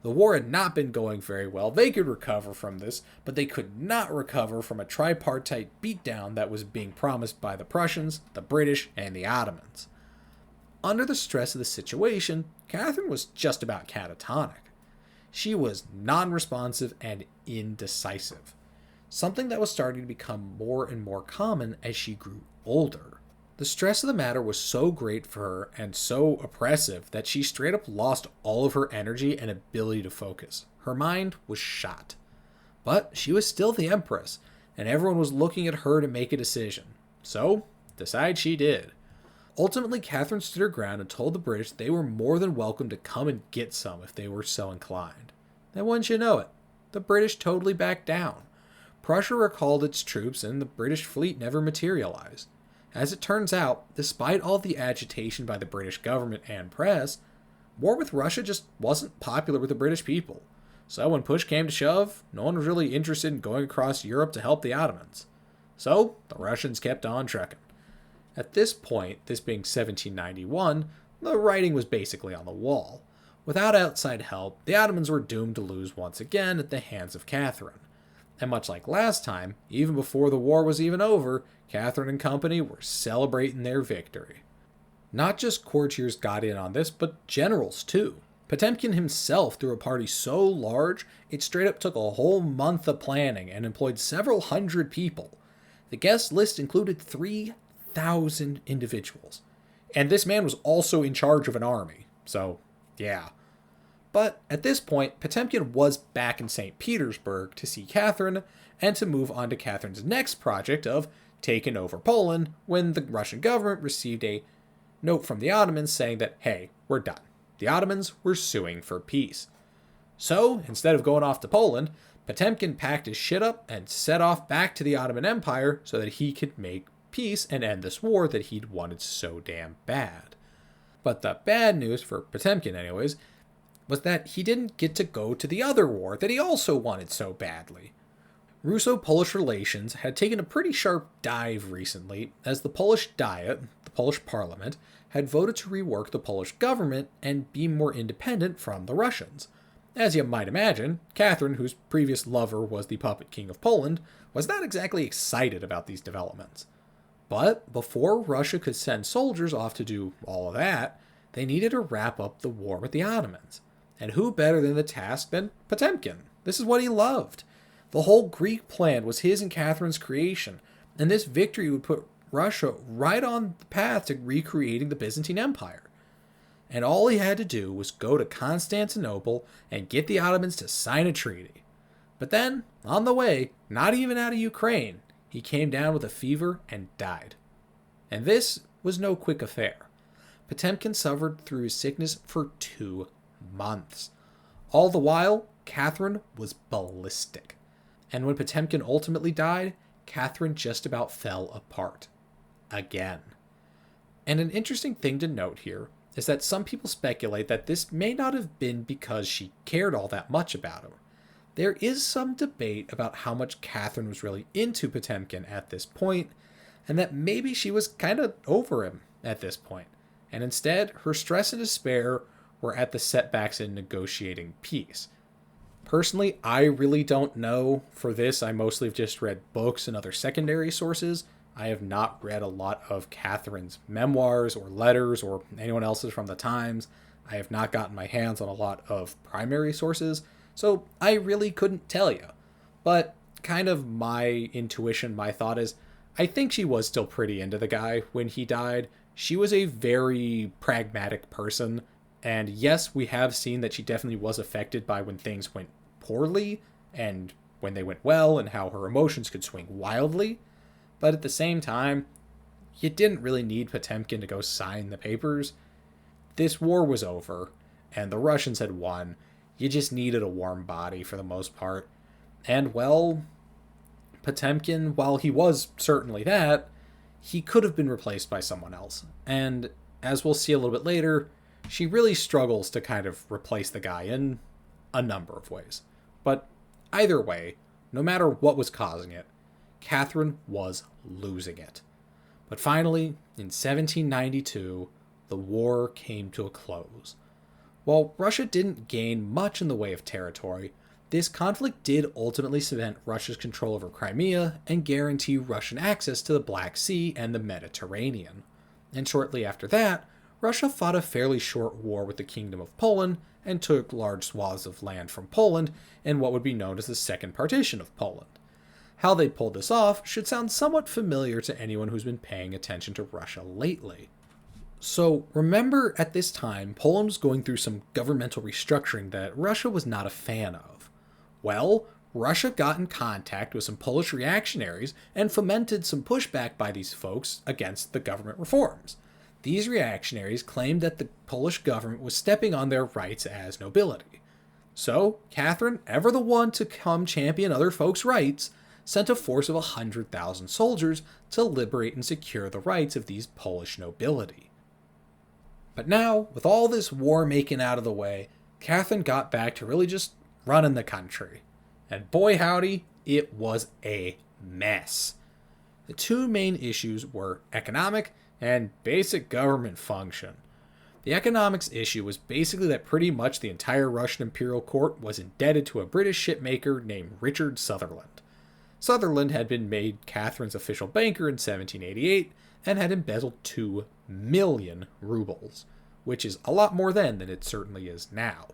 The war had not been going very well. They could recover from this, but they could not recover from a tripartite beatdown that was being promised by the Prussians, the British, and the Ottomans. Under the stress of the situation, Catherine was just about catatonic. She was non-responsive and indecisive, something that was starting to become more and more common as she grew older. The stress of the matter was so great for her and so oppressive that she straight up lost all of her energy and ability to focus. Her mind was shot. But she was still the Empress, and everyone was looking at her to make a decision. So, decide she did. Ultimately, Catherine stood her ground and told the British they were more than welcome to come and get some if they were so inclined. And wouldn't you know it, the British totally backed down. Prussia recalled its troops and the British fleet never materialized. As it turns out, despite all the agitation by the British government and press, war with Russia just wasn't popular with the British people. So when push came to shove, no one was really interested in going across Europe to help the Ottomans. So the Russians kept on trucking. At this point, this being 1791, the writing was basically on the wall. Without outside help, the Ottomans were doomed to lose once again at the hands of Catherine. And much like last time, even before the war was even over, Catherine and company were celebrating their victory. Not just courtiers got in on this, but generals too. Potemkin himself threw a party so large, it straight up took a whole month of planning and employed several hundred people. The guest list included 3,000 individuals. And this man was also in charge of an army. So, yeah. But at this point, Potemkin was back in St. Petersburg to see Catherine and to move on to Catherine's next project of taking over Poland when the Russian government received a note from the Ottomans saying that, hey, we're done. The Ottomans were suing for peace. So, instead of going off to Poland, Potemkin packed his shit up and set off back to the Ottoman Empire so that he could make peace and end this war that he'd wanted so damn bad. But the bad news, for Potemkin anyways, was that he didn't get to go to the other war that he also wanted so badly. Russo-Polish relations had taken a pretty sharp dive recently as the Polish Diet, the Polish parliament, had voted to rework the Polish government and be more independent from the Russians. As you might imagine, Catherine, whose previous lover was the puppet king of Poland, was not exactly excited about these developments. But before Russia could send soldiers off to do all of that, they needed to wrap up the war with the Ottomans. And who better than the task than Potemkin? This is what he loved. The whole Greek plan was his and Catherine's creation, and this victory would put Russia right on the path to recreating the Byzantine Empire. And all he had to do was go to Constantinople and get the Ottomans to sign a treaty. But then, on the way, not even out of Ukraine, he came down with a fever and died. And this was no quick affair. Potemkin suffered through his sickness for 2 months. All the while, Catherine was ballistic. And when Potemkin ultimately died, Catherine just about fell apart. Again. And an interesting thing to note here is that some people speculate that this may not have been because she cared all that much about him. there is some debate about how much Catherine was really into Potemkin at this point, and that maybe she was kind of over him at this point, and instead her stress and despair were at the setbacks in negotiating peace. Personally, I really don't know. For this, I mostly have just read books and other secondary sources. I have not read a lot of Catherine's memoirs or letters or anyone else's from the times. I have not gotten my hands on a lot of primary sources, so I really couldn't tell you. But kind of my intuition, my thought is, I think she was still pretty into the guy when he died. She was a very pragmatic person, and yes, we have seen that she definitely was affected by when things went poorly and when they went well and how her emotions could swing wildly. But at the same time, you didn't really need Potemkin to go sign the papers. This war was over, and the Russians had won. You just needed a warm body for the most part. And well, Potemkin, while he was certainly that, he could have been replaced by someone else. And as we'll see a little bit later, she really struggles to kind of replace the guy in a number of ways. But either way, no matter what was causing it, Catherine was losing it. But finally, in 1792, the war came to a close. While Russia didn't gain much in the way of territory, this conflict did ultimately cement Russia's control over Crimea and guarantee Russian access to the Black Sea and the Mediterranean. And shortly after that, Russia fought a fairly short war with the Kingdom of Poland and took large swaths of land from Poland in what would be known as the Second Partition of Poland. How they pulled this off should sound somewhat familiar to anyone who's been paying attention to Russia lately. So remember, at this time, Poland was going through some governmental restructuring that Russia was not a fan of. Well, Russia got in contact with some Polish reactionaries and fomented some pushback by these folks against the government reforms. These reactionaries claimed that the Polish government was stepping on their rights as nobility. So, Catherine, ever the one to come champion other folks' rights, sent a force of 100,000 soldiers to liberate and secure the rights of these Polish nobility. But now, with all this war making out of the way, Catherine got back to really just running the country. And boy howdy, it was a mess. The two main issues were economic and basic government function. The economics issue was basically that pretty much the entire Russian imperial court was indebted to a British shipmaker named Richard Sutherland. Sutherland had been made Catherine's official banker in 1788 and had embezzled 2 million rubles, which is a lot more then than it certainly is now.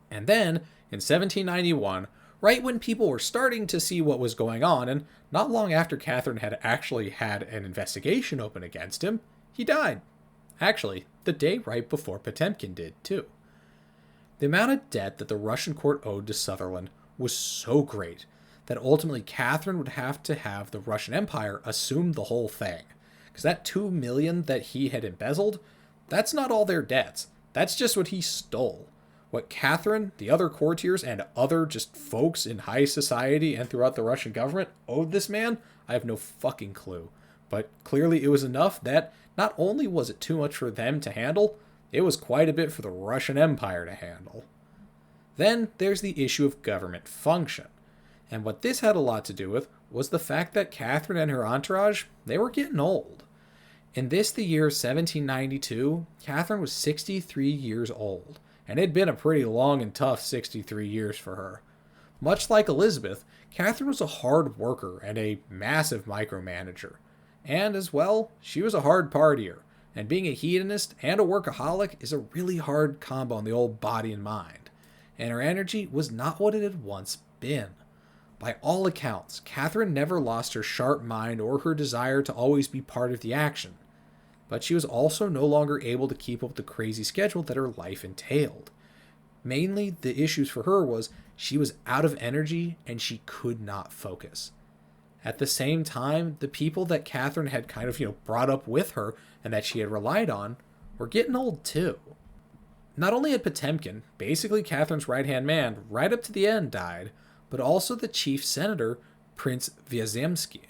And then, in 1791, right when people were starting to see what was going on, and not long after Catherine had actually had an investigation open against him, he died. Actually, the day right before Potemkin did, too. The amount of debt that the Russian court owed to Sutherland was so great that ultimately Catherine would have to have the Russian Empire assume the whole thing. Because that 2 million that he had embezzled, that's not all their debts. That's just what he stole. What Catherine, the other courtiers, and other just folks in high society and throughout the Russian government owed this man, I have no fucking clue. But clearly it was enough that not only was it too much for them to handle, it was quite a bit for the Russian Empire to handle. Then there's the issue of government function. And what this had a lot to do with was the fact that Catherine and her entourage, they were getting old. In this, the year 1792, Catherine was 63 years old, and it'd been a pretty long and tough 63 years for her. Much like Elizabeth, Catherine was a hard worker and a massive micromanager. And as well, she was a hard partier, and being a hedonist and a workaholic is a really hard combo on the old body and mind. And her energy was not what it had once been. By all accounts, Catherine never lost her sharp mind or her desire to always be part of the action. But she was also no longer able to keep up with the crazy schedule that her life entailed. Mainly, the issues for her was she was out of energy and she could not focus. At the same time, the people that Catherine had kind of, brought up with her and that she had relied on were getting old too. Not only had Potemkin, basically Catherine's right-hand man, right up to the end died, but also the chief senator, Prince Wyazemski.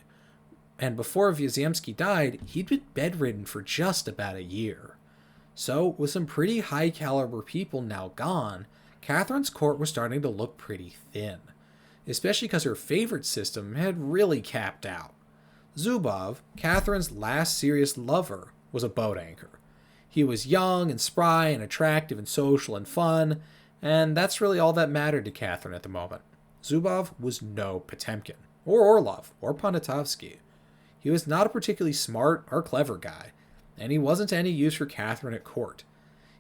And before Wyazemski died, he'd been bedridden for just about a year. So, with some pretty high-caliber people now gone, Catherine's court was starting to look pretty thin, especially because her favorite system had really capped out. Zubov, Catherine's last serious lover, was a boat anchor. He was young and spry and attractive and social and fun, and that's really all that mattered to Catherine at the moment. Zubov was no Potemkin, or Orlov, or Poniatowski. He was not a particularly smart or clever guy, and he wasn't any use for Catherine at court.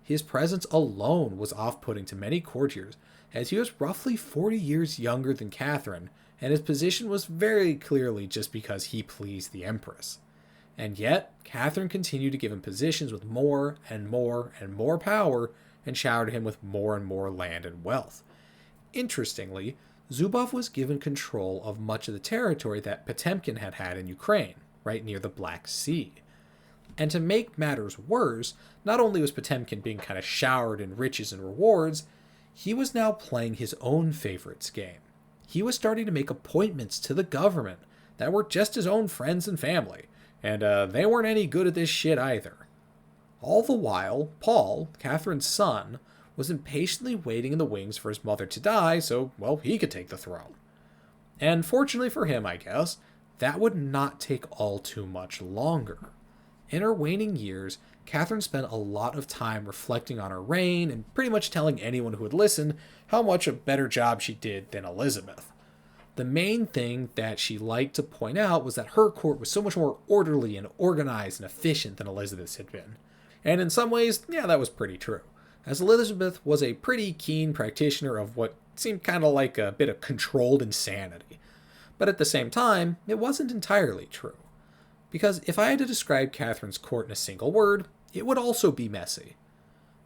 His presence alone was off-putting to many courtiers, as he was roughly 40 years younger than Catherine, and his position was very clearly just because he pleased the Empress. And yet, Catherine continued to give him positions with more and more and more power, and showered him with more and more land and wealth. Interestingly, Zubov was given control of much of the territory that Potemkin had had in Ukraine, right near the Black Sea. And to make matters worse, not only was Potemkin being kind of showered in riches and rewards, he was now playing his own favorites game. He was starting to make appointments to the government that were just his own friends and family, and they weren't any good at this shit either. All the while, Paul, Catherine's son, was impatiently waiting in the wings for his mother to die so, well, he could take the throne. And fortunately for him, I guess, that would not take all too much longer. In her waning years, Catherine spent a lot of time reflecting on her reign and pretty much telling anyone who would listen how much a better job she did than Elizabeth. The main thing that she liked to point out was that her court was so much more orderly and organized and efficient than Elizabeth's had been. And in some ways, yeah, that was pretty true, as Elizabeth was a pretty keen practitioner of what seemed kind of like a bit of controlled insanity. But at the same time, it wasn't entirely true. Because if I had to describe Catherine's court in a single word, it would also be messy.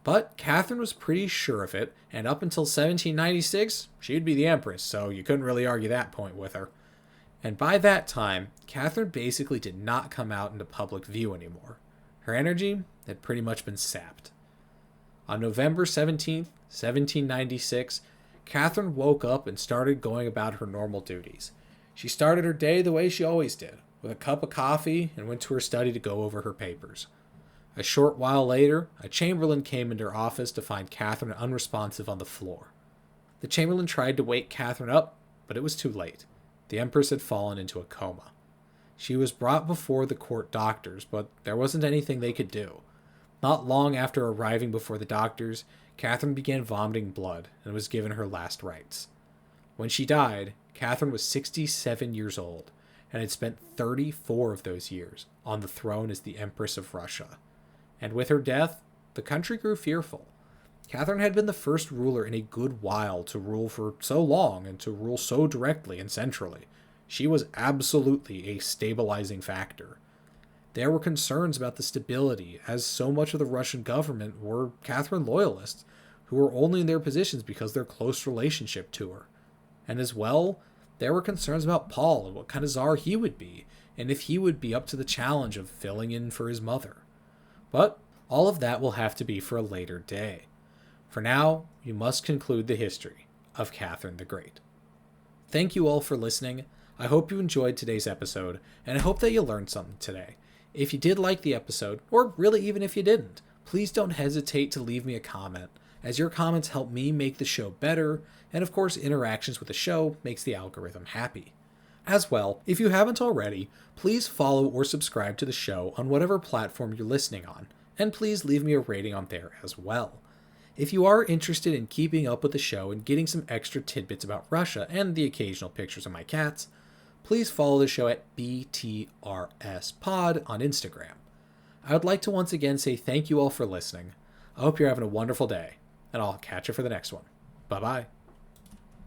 But Catherine was pretty sure of it, and up until 1796, she'd be the Empress, so you couldn't really argue that point with her. And by that time, Catherine basically did not come out into public view anymore. Her energy had pretty much been sapped. On November 17th, 1796, Catherine woke up and started going about her normal duties. She started her day the way she always did, with a cup of coffee, and went to her study to go over her papers. A short while later, a chamberlain came into her office to find Catherine unresponsive on the floor. The chamberlain tried to wake Catherine up, but it was too late. The Empress had fallen into a coma. She was brought before the court doctors, but there wasn't anything they could do. Not long after arriving before the doctors, Catherine began vomiting blood and was given her last rites. When she died, Catherine was 67 years old and had spent 34 of those years on the throne as the Empress of Russia. And with her death, the country grew fearful. Catherine had been the first ruler in a good while to rule for so long and to rule so directly and centrally. She was absolutely a stabilizing factor. There were concerns about the stability, as so much of the Russian government were Catherine loyalists, who were only in their positions because of their close relationship to her. And as well, there were concerns about Paul and what kind of czar he would be, and if he would be up to the challenge of filling in for his mother. But all of that will have to be for a later day. For now, we must conclude the history of Catherine the Great. Thank you all for listening. I hope you enjoyed today's episode, and I hope that you learned something today. If you did like the episode, or really even if you didn't, please don't hesitate to leave me a comment, as your comments help me make the show better, and of course interactions with the show makes the algorithm happy. As well, if you haven't already, please follow or subscribe to the show on whatever platform you're listening on, and please leave me a rating on there as well. If you are interested in keeping up with the show and getting some extra tidbits about Russia and the occasional pictures of my cats, please follow the show at BTRSPod on Instagram. I would like to once again say thank you all for listening. I hope you're having a wonderful day, and I'll catch you for the next one. Bye-bye.